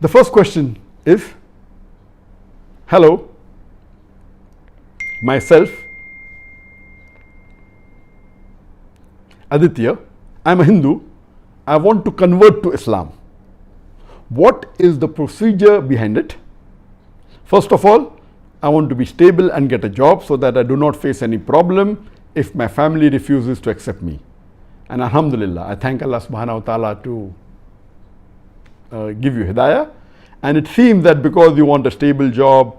The first question is, hello, myself, Aditya, I am a Hindu, I want to convert to Islam. What is the procedure behind it? First of all, I want to be stable and get a job so that I do not face any problem if my family refuses to accept me. And alhamdulillah, I thank Allah subhanahu wa ta'ala to give you hidayah. And it seems that because you want a stable job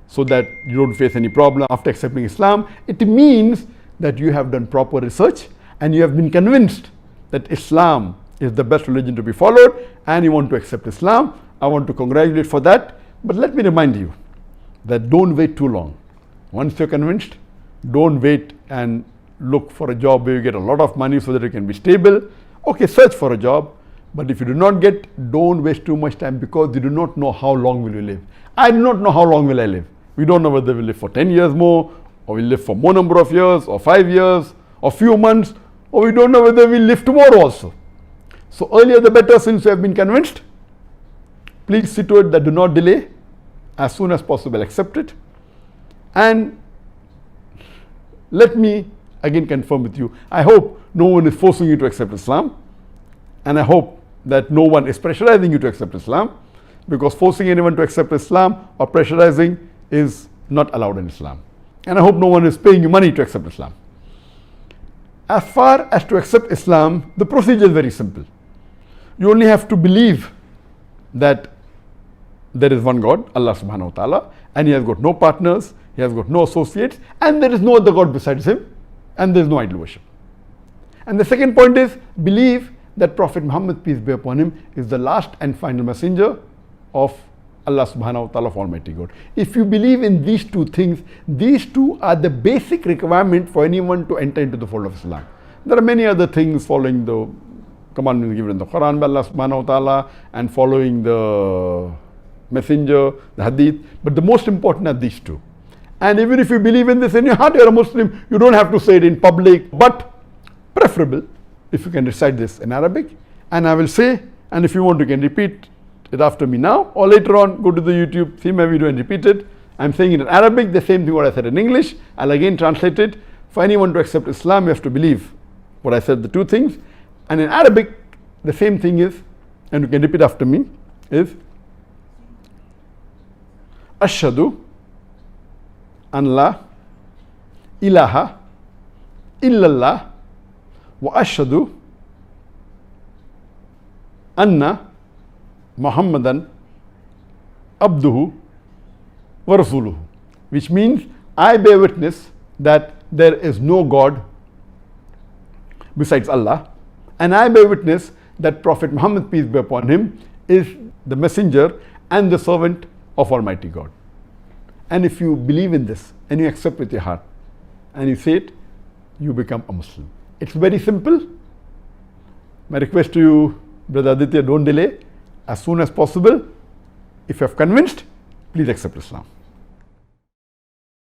so that you don't face any problem after accepting Islam, it means that you have done proper research and you have been convinced that Islam is the best religion to be followed and you want to accept Islam. I want to congratulate for that. But let me remind you that don't wait too long. Once you're convinced, don't wait and look for a job where you get a lot of money so that you can be stable. Okay, search for a job, but if you do not get, don't waste too much time because you do not know how long will you live. I do not know how long will I live. We don't know whether we'll live for 10 years more, or we'll live for more number of years, or 5 years, or few months, or we don't know whether we'll live tomorrow also. So earlier the better, since you have been convinced. Please see to it that do not delay. As soon as possible, accept it. And let me again confirm with you, I hope no one is forcing you to accept Islam, and I hope that no one is pressurizing you to accept Islam, because forcing anyone to accept Islam or pressurizing is not allowed in Islam. And I hope no one is paying you money to accept Islam. As far as to accept Islam, the procedure is very simple. You only have to believe that there is one God, Allah subhanahu wa ta'ala, and He has got no partners, He has got no associates, and there is no other God besides Him, and there is no idol worship. And the second point is, believe that Prophet Muhammad, peace be upon him, is the last and final messenger of Allah subhanahu wa ta'ala, of Almighty God. If you believe in these two things, these two are the basic requirement for anyone to enter into the fold of Islam. There are many other things, following the commandments given in the Quran by Allah subhanahu wa ta'ala and following the messenger, the hadith, but the most important are these two. And even if you believe in this in your heart, you are a Muslim, you don't have to say it in public, but preferable if you can recite this in Arabic. And I will say, and if you want, you can repeat it after me now, or later on go to the YouTube, see my video and repeat it. I'm saying it in Arabic, the same thing what I said in English. I'll again translate it. For anyone to accept Islam, you have to believe what I said, the two things. And in Arabic, the same thing is, and you can repeat after me, is Ashhadu an la ilaha illallah wa ashhadu anna Muhammadan abduhu wa rasuluhu, which means I bear witness that there is no God besides Allah, and I bear witness that Prophet Muhammad, peace be upon him, is the messenger and the servant of Almighty God. And if you believe in this and you accept with your heart and you say it, you become a Muslim. It's very simple. My request to you, Brother Aditya, don't delay. As soon as possible, if you have convinced, please accept Islam.